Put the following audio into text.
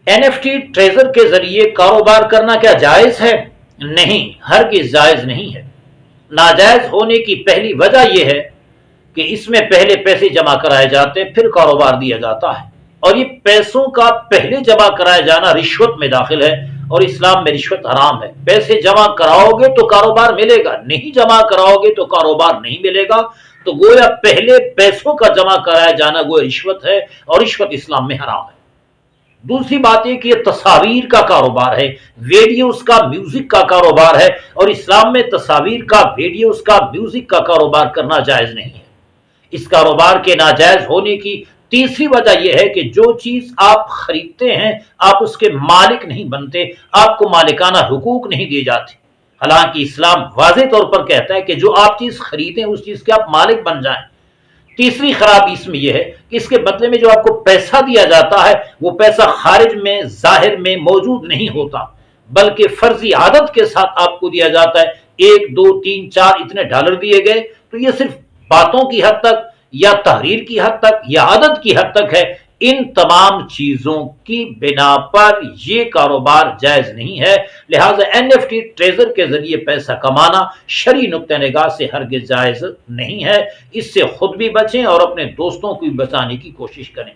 NFT treasure के जरिए कारोबार करना क्या जायज है? नहीं, हरगिज जायज नहीं है। नाजायज होने की पहली वजह यह है कि इसमें पहले पैसे जमा कराए जाते हैं, फिर कारोबार दिया जाता है, और ये पैसों का पहले जमा कराया जाना रिश्वत में दाखिल है, और इस्लाम में रिश्वत हराम है। पैसे जमा कराओगे तो कारोबार मिलेगा, नहीं जमा कराओगे तो कारोबार नहीं मिलेगा। तो गोया पहले पैसों का जमा कराया जाना गोया रिश्वत है, और रिश्वत इस्लाम में हराम है। दूसरी बात यह कि यह तस्वीर का कारोबार है, वीडियोस का, म्यूजिक का कारोबार है, और इस्लाम में तस्वीर का, वीडियोस का, म्यूजिक का कारोबार करना जायज नहीं है। इस कारोबार के नाजायज होने की तीसरी वजह यह है कि जो चीज आप खरीदते हैं आप उसके मालिक नहीं बनते, आपको मालिकाना हुकूक नहीं दिए जाते। हालांकि इस्लाम वाज़ेह तौर पर कहता है कि जो आप चीज खरीदें उस चीज के आप मालिक बन जाएं। तीसरी खराबी इसमें यह है कि इसके बदले में जो आपको पैसा दिया जाता है वो पैसा खारिज में, जाहिर में मौजूद नहीं होता, बल्कि फर्जी आदत के साथ आपको दिया जाता है। 1 2 3 4 इतने डॉलर दिए गए, तो ये सिर्फ बातों की हद तक या तहरीर की हद तक या आदत की हद तक है। इन तमाम चीजों की बिना पर यह कारोबार जायज नहीं है। लिहाजा NFT ट्रेजर के जरिए पैसा कमाना शरई नुक्ता निगाह से हरगिज जायज नहीं है। इससे खुद भी बचें और अपने दोस्तों को भी बचाने की कोशिश करें।